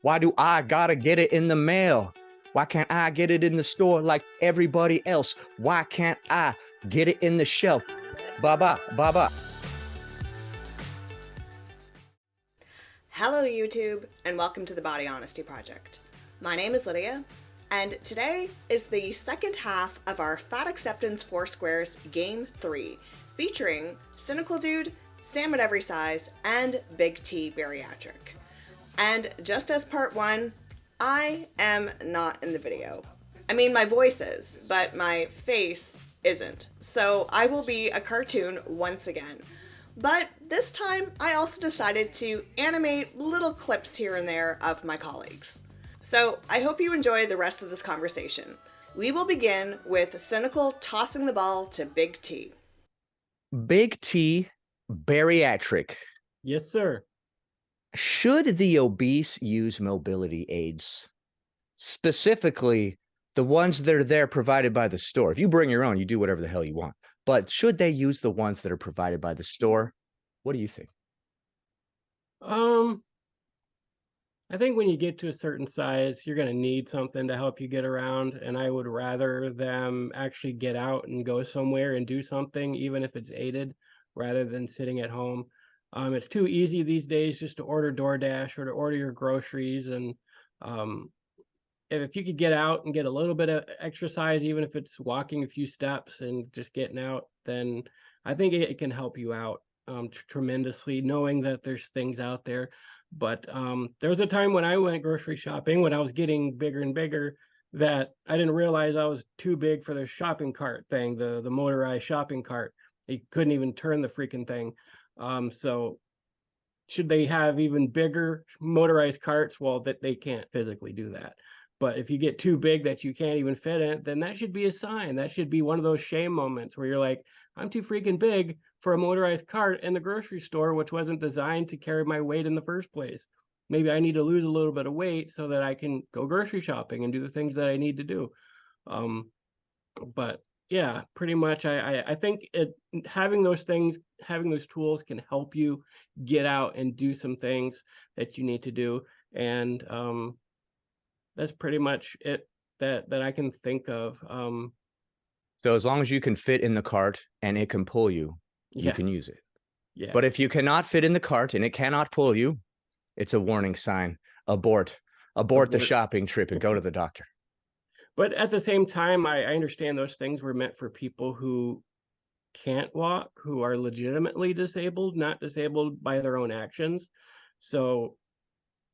Why do I gotta get it in the mail? Why can't I get it in the store like everybody else? Why can't I get it in the shelf? Baba, baba. Hello, YouTube, and welcome to the Body Honesty Project. My name is Lydia, and today is the second half of our Fat Acceptance Foursquares Game 3, featuring Cynical Dude, Sam at Every Size, and Big T Bariatric. And just as part 1, I am not in the video. I mean, my voice is, but my face isn't. So I will be a cartoon once again. But this time, I also decided to animate little clips here and there of my colleagues. So I hope you enjoy the rest of this conversation. We will begin with Cynical tossing the ball to Big T. Big T Bariatric. Yes, sir. Should the obese use mobility aids? Specifically, the ones that are there provided by the store. If you bring your own, you do whatever the hell you want. But should they use the ones that are provided by the store? What do you think? I think when you get to a certain size, you're going to need something to help you get around. And I would rather them actually get out and go somewhere and do something, even if it's aided, rather than sitting at home. It's too easy these days just to order DoorDash or to order your groceries. And if you could get out and get a little bit of exercise, even if it's walking a few steps and just getting out, then I think it can help you out tremendously, knowing that there's things out there. But there was a time when I went grocery shopping, when I was getting bigger and bigger, that I didn't realize I was too big for the shopping cart thing, the motorized shopping cart. You couldn't even turn the freaking thing. So should they have even bigger motorized carts? Well, that they can't physically do that. But if you get too big that you can't even fit in it, then that should be a sign. That should be one of those shame moments where you're like, I'm too freaking big for a motorized cart in the grocery store, which wasn't designed to carry my weight in the first place. Maybe I need to lose a little bit of weight so that I can go grocery shopping and do the things that I need to do. But yeah, pretty much I think having those things, having those tools can help you get out and do some things that you need to do. And that's pretty much it that I can think of. So as long as you can fit in the cart and it can pull you, you Yeah, can use it. yeah. But if you cannot fit in the cart and it cannot pull you, it's a warning sign. Abort. Abort the shopping trip and go to the doctor. But at the same time, I understand those things were meant for people who can't walk, who are legitimately disabled, not disabled by their own actions. So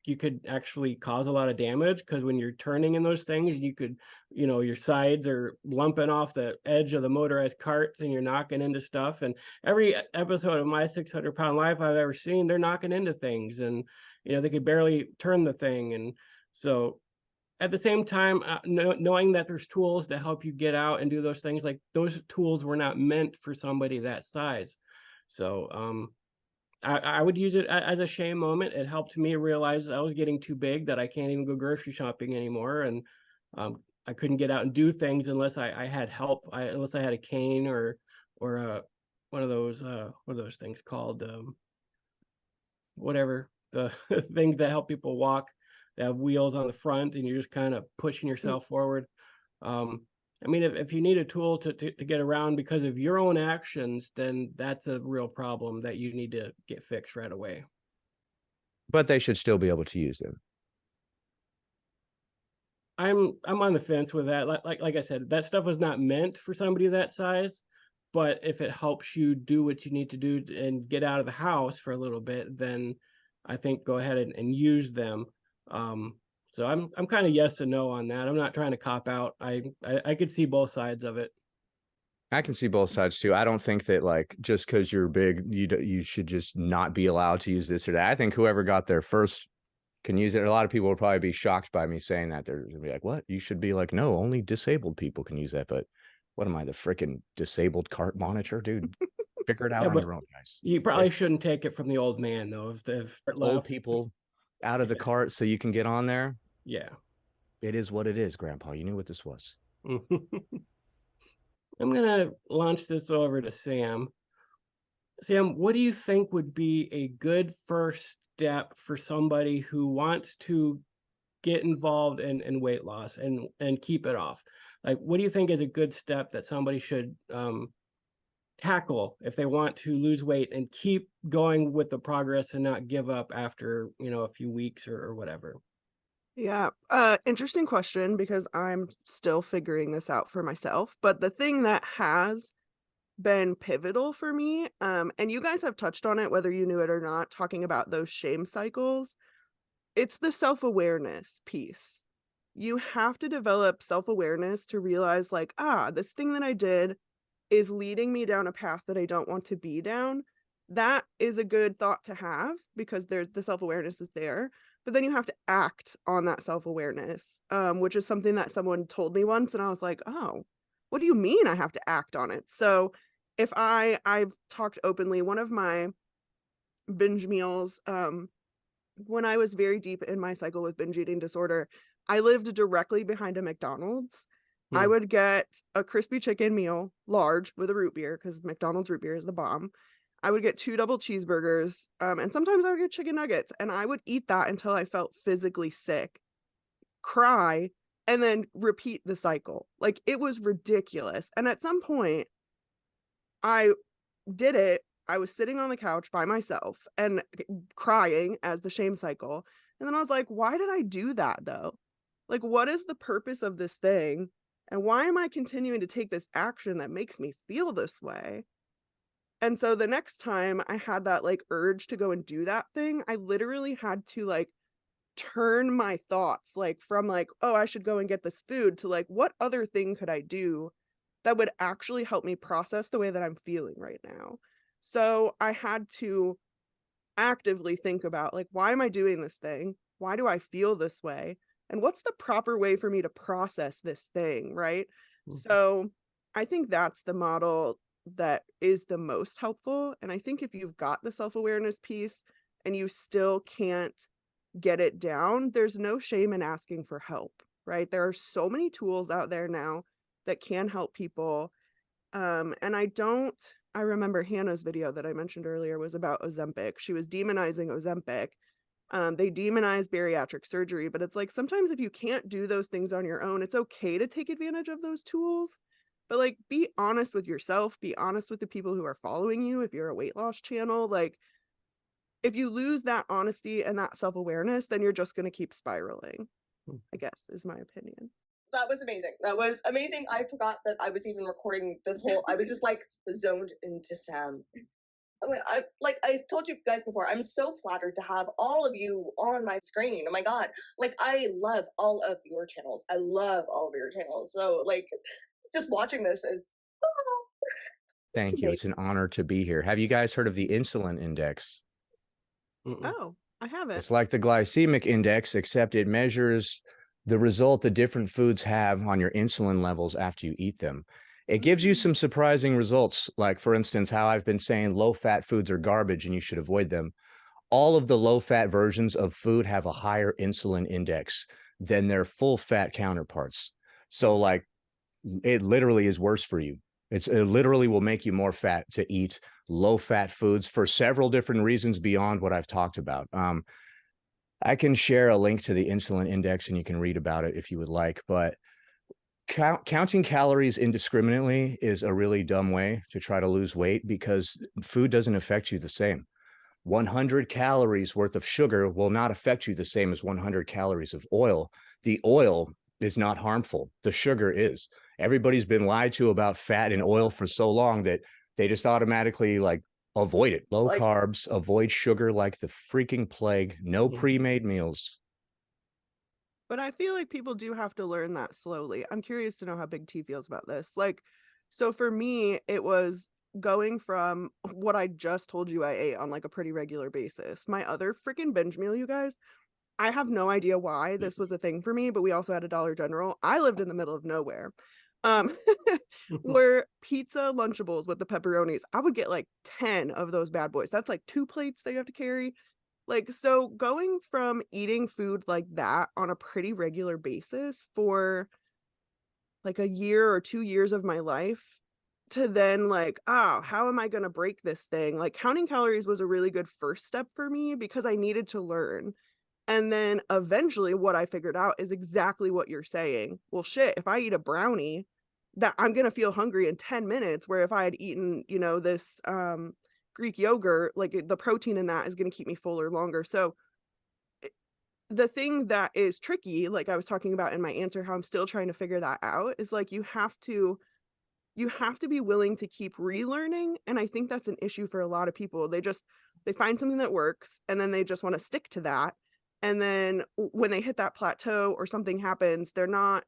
you could actually cause a lot of damage, because when you're turning in those things, you could, your sides are lumping off the edge of the motorized carts and you're knocking into stuff. And every episode of My 600-Pound Life I've ever seen, they're knocking into things, and they could barely turn the thing. And so at the same time, knowing that there's tools to help you get out and do those things, like those tools were not meant for somebody that size. So I would use it as a shame moment. It helped me realize I was getting too big, that I can't even go grocery shopping anymore. And I couldn't get out and do things unless I had help, unless I had a cane or one of those, what are those things called? Whatever, the things that help people walk. They have wheels on the front and you're just kind of pushing yourself forward. I mean, if you need a tool to get around because of your own actions, then that's a real problem that you need to get fixed right away. But they should still be able to use them. I'm on the fence with that. Like I said, that stuff was not meant for somebody that size. But if it helps you do what you need to do and get out of the house for a little bit, then I think go ahead and use them. So I'm kind of yes and no on that. I'm not trying to cop out. I could see both sides of it. I can see both sides too. I don't think that like just because you're big, you should just not be allowed to use this or that. I think whoever got there first can use it. A lot of people will probably be shocked by me saying that. They're gonna be like, "What?" You should be like, "No, only disabled people can use that." But what am I, the freaking disabled cart monitor, dude? Figure it out Yeah, on but your own, guys. you probably shouldn't take it from the old man though. If Old left, people out of the cart so you can get on there. yeah. It is what it is, Grandpa. You knew what this was. I'm gonna launch this over to Sam. Sam, what do you think would be a good first step for somebody who wants to get involved in weight loss and keep it off. Like, what do you think is a good step that somebody should tackle if they want to lose weight and keep going with the progress and not give up after, a few weeks or whatever? Yeah, interesting question because I'm still figuring this out for myself. But the thing that has been pivotal for me, and you guys have touched on it, whether you knew it or not, talking about those shame cycles, it's the self-awareness piece. You have to develop self-awareness to realize, like, this thing that I did is leading me down a path that I don't want to be down. That is a good thought to have because there's the self-awareness is there. But then you have to act on that self-awareness, which is something that someone told me once, and I was like, "Oh, what do you mean I have to act on it?" So if I've talked openly, one of my binge meals, when I was very deep in my cycle with binge eating disorder, I lived directly behind a McDonald's. I Hmm. would get a crispy chicken meal, large, with a root beer because McDonald's root beer is the bomb. I would get 2 double cheeseburgers, and sometimes I would get chicken nuggets, and I would eat that until I felt physically sick, cry, and then repeat the cycle. Like, it was ridiculous, and at some point, I did it. I was sitting on the couch by myself and crying as the shame cycle, and then I was like, "Why did I do that, though? Like, what is the purpose of this thing, and why am I continuing to take this action that makes me feel this way?" And so the next time I had that, like, urge to go and do that thing, I literally had to, like, turn my thoughts, like, from, like, "Oh, I should go and get this food," to, like, "What other thing could I do that would actually help me process the way that I'm feeling right now?" So I had to actively think about, like, why am I doing this thing? Why do I feel this way? And what's the proper way for me to process this thing, right? Mhm. So I think that's the model that is the most helpful. And I think if you've got the self-awareness piece and you still can't get it down, there's no shame in asking for help, right? There are so many tools out there now that can help people. And I remember Hannah's video that I mentioned earlier was about Ozempic. She was demonizing Ozempic. They demonize bariatric surgery, but it's like sometimes if you can't do those things on your own, it's okay to take advantage of those tools. But like be honest with yourself, be honest with the people who are following you if you're a weight loss channel. Like if you lose that honesty and that self-awareness, then you're just going to keep spiraling, I guess is my opinion. That was amazing. That was amazing. I forgot that I was even recording this whole. I was just like zoned into Sam. I mean, like I told you guys before, I'm so flattered to have all of you on my screen. Oh my god! Like I love all of your channels. I love all of your channels. So like, just watching this is it's Thank you. amazing. It's an honor to be here. Have you guys heard of the insulin index? Mm-mm. Oh, I haven't. It's like the glycemic index, except it measures the result that different foods have on your insulin levels after you eat them. It gives you Mm. some surprising results, like, for instance, how I've been saying low fat foods are garbage and you should avoid them. All of the low fat versions of food have a higher insulin index than their full fat counterparts. So, like, it literally is worse for you. It literally will make you more fat to eat low fat foods for several different reasons beyond what I've talked about. I can share a link to the insulin index and you can read about it if you would like, but counting calories indiscriminately is a really dumb way to try to lose weight because food doesn't affect you the same. 100 calories worth of sugar will not affect you the same as 100 calories of oil. The oil is not harmful. The sugar is. Everybody's been lied to about fat and oil for so long that they just automatically like avoid it. Low Like carbs, avoid sugar like the freaking plague. No Mhm. pre-made meals. But I feel like people do have to learn that slowly. I'm curious to know how Big T feels about this. Like, so for me, it was going from what I just told you I ate on like a pretty regular basis. My other freaking binge meal, you guys, I have no idea why this was a thing for me, but we also had a Dollar General. I lived in the middle of nowhere. Um, were pizza Lunchables with the pepperonis. I would get like 10 of those bad boys. That's like 2 plates that you have to carry. Like, so going from eating food like that on a pretty regular basis for like a year or 2 years of my life to then like, "Oh, how am I gonna break this thing?" Like, counting calories was a really good first step for me because I needed to learn. And then eventually what I figured out is exactly what you're saying. Well, shit, if I eat a brownie, that I'm gonna feel hungry in 10 minutes, where if I had eaten, this Greek yogurt, like the protein in that is gonna keep me fuller longer. So the thing that is tricky, like I was talking about in my answer, how I'm still trying to figure that out, is like you have to be willing to keep relearning, and I think that's an issue for a lot of people. They find something that works, and then they just wanna stick to that, and then when they hit that plateau or something happens, they're not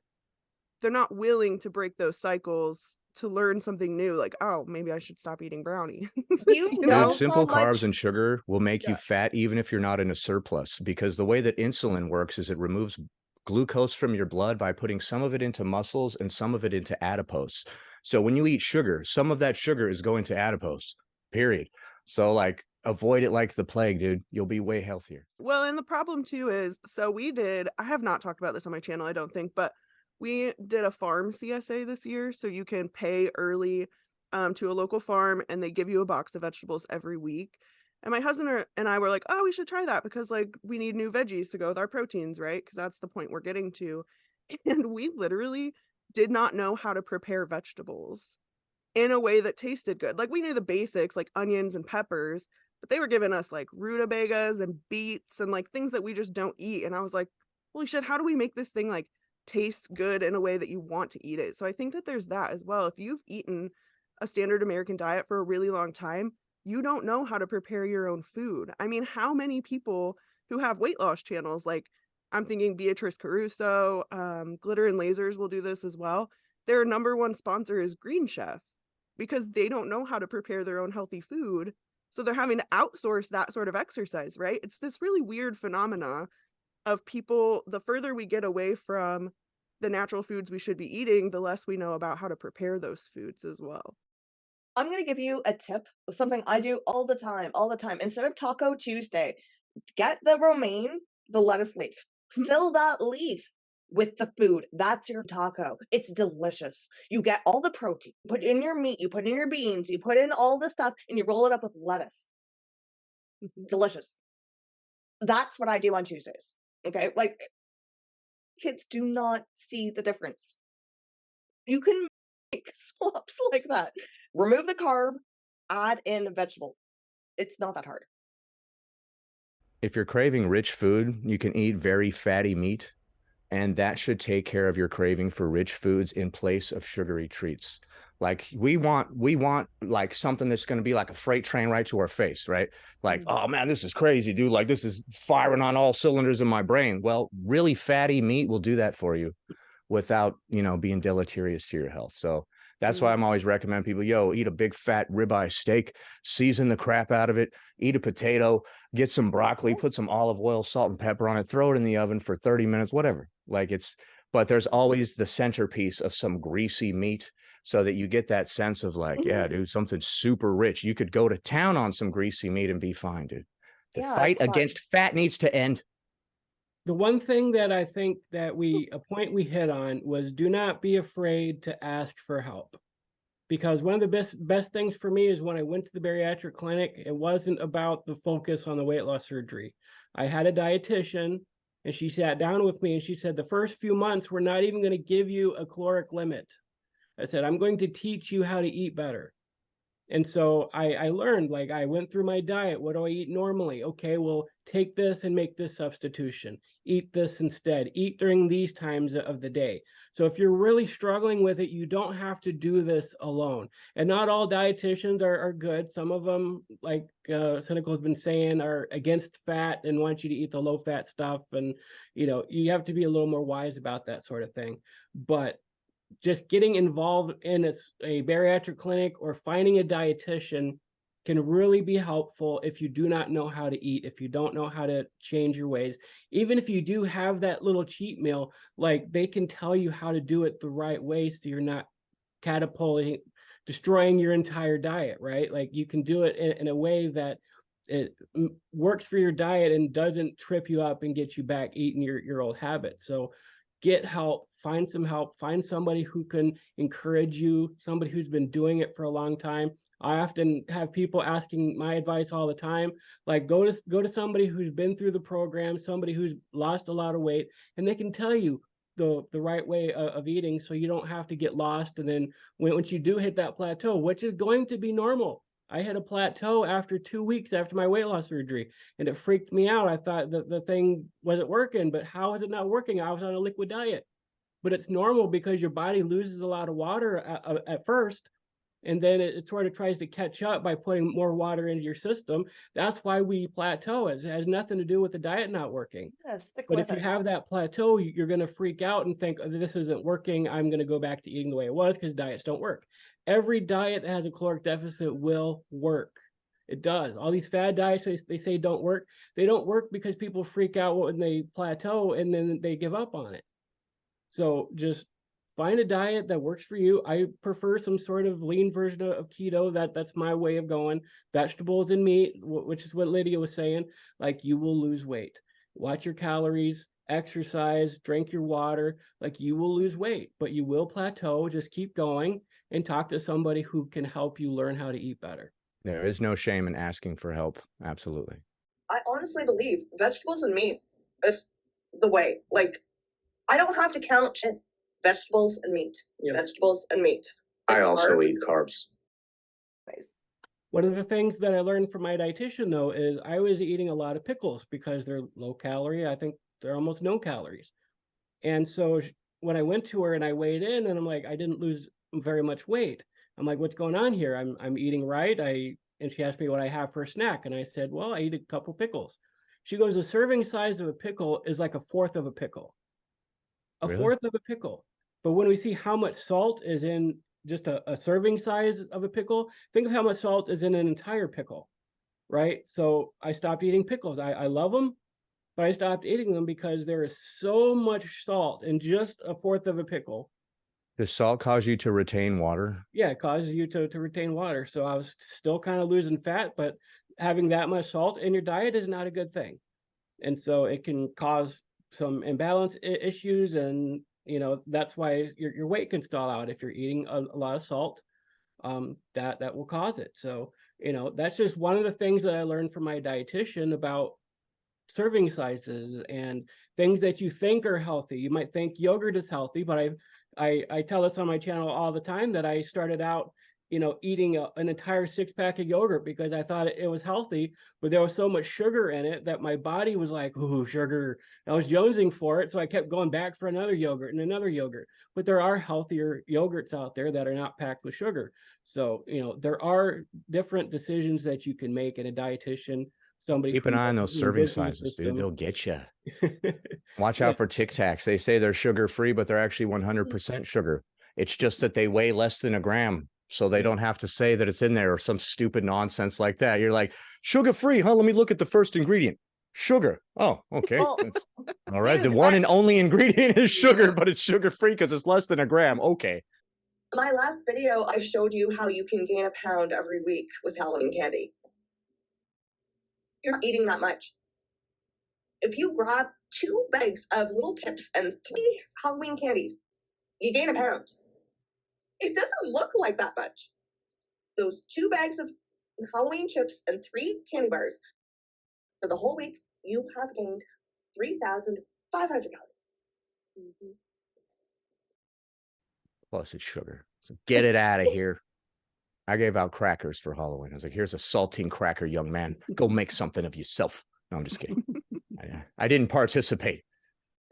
willing to break those cycles to learn something new, like, "Oh, maybe I should stop eating brownie." You You Dude, know know? how simple carbs much and sugar will make you Yeah. fat even if you're not in a surplus, because the way that insulin works is it removes glucose from your blood by putting some of it into muscles and some of it into adipose. So when you eat sugar, some of that sugar is going to adipose, period. So like avoid it like the plague, dude. You'll be way healthier. Well, and the problem too is, so I have not talked about this on my channel, I don't think, but we did a farm CSA this year. So you can pay early to a local farm, and they give you a box of vegetables every week. And my husband and I were like, oh, we should try that because like we need new veggies to go with our proteins, right? Because that's the point we're getting to. And we literally did not know how to prepare vegetables in a way that tasted good. Like, we knew the basics, like onions and peppers, but they were giving us, like, rutabagas and beets and, like, things that we just don't eat, and I was like, "Holy shit, how do we make this thing, like, taste good in a way that you want to eat it?" So I think that there's that as well. If you've eaten a standard American diet for a really long time, you don't know how to prepare your own food. I mean, how many people who have weight loss channels, like, I'm thinking Beatrice Caruso, Glitter and Lasers will do this as well. Their number one sponsor is Green Chef because they don't know how to prepare their own healthy food. So they're having to outsource that sort of exercise, right? It's this really weird phenomena of people, the further we get away from the natural foods we should be eating, the less we know about how to prepare those foods as well. I'm gonna give you a tip of something I do all the time, all the time. Instead of Taco Tuesday, get the romaine, the lettuce leaf. Mhm. Fill that leaf with the food. That's your taco. It's delicious. You get all the protein, put in your meat, you put in your beans, you put in all the stuff, and you roll it up with lettuce. It's delicious. That's what I do on Tuesdays. Okay? Like, kids do not see the difference. You can make swaps like that. Remove the carb, add in a vegetable. It's not that hard. If you're craving rich food, you can eat very fatty meat, and that should take care of your craving for rich foods in place of sugary treats. Like we want like something that's going to be like a freight train right to our face, right? Like, Mm. oh man, this is crazy, dude. Like this is firing on all cylinders in my brain. Well, really fatty meat will do that for you without, being deleterious to your health. So that's why I'm Mhm. always recommend people, eat a big fat ribeye steak, season the crap out of it, eat a potato, get some broccoli, put some olive oil, salt and pepper on it, throw it in the oven for 30 minutes, whatever. But there's always the centerpiece of some greasy meat so that you get that sense of like, yeah, dude, something super rich. You could go to town on some greasy meat and be fine, dude. The Yeah, fight it's fun. against fat needs to end. The one thing that I think that a point we hit on was do not be afraid to ask for help. Because one of the best things for me is when I went to the bariatric clinic, it wasn't about the focus on the weight loss surgery. I had a dietitian and she sat down with me and she said, the first few months, we're not even going to give you a caloric limit. I said, I'm going to teach you how to eat better. And so I learned, like, I went through my diet. What do I eat normally? Okay, well, take this and make this substitution. Eat this instead. Eat during these times of the day. So if you're really struggling with it, you don't have to do this alone. And not all dietitians are good. Some of them, like Cynical has been saying, are against fat and want you to eat the low fat stuff. And, you have to be a little more wise about that sort of thing. But just getting involved in a bariatric clinic or finding a dietitian can really be helpful if you do not know how to eat, if you don't know how to change your ways. Even if you do have that little cheat meal, like they can tell you how to do it the right way so you're not catapulting, destroying your entire diet, right? Like you can do it in a way that it works for your diet and doesn't trip you up and get you back eating your old habits. So get help, find some help, find somebody who can encourage you, somebody who's been doing it for a long time. I often have people asking my advice all the time, like go to somebody who's been through the program, somebody who's lost a lot of weight, and they can tell you the right way of eating, so you don't have to get lost. And then once you do hit that plateau, which is going to be normal. I hit a plateau after 2 weeks after my weight loss surgery, and it freaked me out. I thought that the thing wasn't working, but how is it not working? I was on a liquid diet. But it's normal because your body loses a lot of water at first, and then it sort of tries to catch up by putting more water into your system. That's why we plateau. It has nothing to do with the diet not working. Yeah, stick But with if you it. have that plateau, you're going to freak out and think, oh, this isn't working. I'm going to go back to eating the way it was, because diets don't work. Every diet that has a caloric deficit will work. It does. All these fad diets they say don't work. They don't work because people freak out when they plateau and then they give up on it. So just find a diet that works for you. I prefer some sort of lean version of keto. That's my way of going. Vegetables and meat, which is what Lydia was saying. Like, you will lose weight. Watch your calories, exercise, drink your water. Like, you will lose weight, but you will plateau. Just keep going and talk to somebody who can help you learn how to eat better. There is no shame in asking for help. Absolutely. I honestly believe vegetables and meat is the way. Like, I don't have to count shit. Vegetables and meat. Yeah. Vegetables and meat. I also eat Carbs. carbs. Ways. One of the things that I learned from my dietitian, though, is I was eating a lot of pickles because they're low calorie. I think they're almost no calories. And so when I went to her and I weighed in, and I'm like, I didn't lose very much weight. I'm like, what's going on here? I'm eating right. And she asked me what I have for a snack. And I said, well, I eat a couple pickles. She goes, the serving size of a pickle is like a fourth of a pickle. A Really? fourth of a pickle. But when we see how much salt is in just a serving size of a pickle, think of how much salt is in an entire pickle, right? So I stopped eating pickles. I love them, but I stopped eating them because there is so much salt in just a fourth of a pickle. Does salt cause you to retain water? Yeah, it causes you to retain water. So I was still kind of losing fat, but having that much salt in your diet is not a good thing. And so it can cause some imbalance issues, and that's why your weight can stall out if you're eating a lot of salt. That will cause it. So that's just one of the things that I learned from my dietitian about serving sizes and things that you think are healthy. You might think yogurt is healthy, but I tell this on my channel all the time that I started out eating an entire 6-pack of yogurt because I thought it was healthy, but there was so much sugar in it that my body was like, ooh, sugar. I was jonesing for it, so I kept going back for another yogurt and another yogurt. But there are healthier yogurts out there that are not packed with sugar. So, there are different decisions that you can make, and a dietitian, somebody Keep an eye on those who serving lives in the sizes, dude. system. They'll get you. Watch out for Tic Tacs. They say they're sugar-free, but they're actually 100% sugar. It's just that they weigh less than a gram, so they don't have to say that it's in there or some stupid nonsense like that. You're like, sugar-free, huh? Let me look at the first ingredient. Sugar. Oh, okay. Well, All right. The dude, one and only ingredient is sugar, but it's sugar-free because it's less than a gram. Okay. My last video, I showed you how you can gain a pound every week with Halloween candy. You're not eating that much. If you grab 2 bags of little chips and 3 Halloween candies, you gain a pound. It doesn't look like that much. Those 2 bags of Halloween chips and 3 candy bars, for the whole week, you have gained 3,500 calories. Mm-hmm. Plus it's sugar. So get it out of here. I gave out crackers for Halloween. I was like, here's a saltine cracker, young man. Go make something of yourself. No, I'm just kidding. I didn't participate.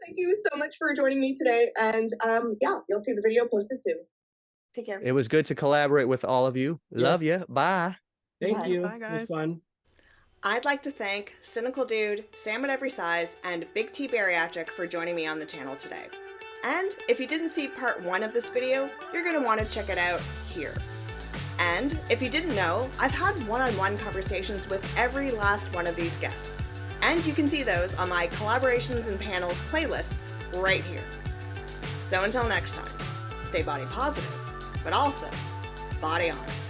Thank you so much for joining me today. And yeah, you'll see the video posted soon. Take care. It was good to collaborate with all of you. Yes. Love you. Bye. Thank Bye. you. Bye, It guys. was fun. I'd like to thank Cynical Dude, Sam at Every Size, and Big T Bariatric for joining me on the channel today. And if you didn't see part 1 of this video, you're going to want to check it out here. And if you didn't know, I've had one-on-one conversations with every last one of these guests. And you can see those on my collaborations and panels playlists right here. So until next time, stay body positive, but also body honest.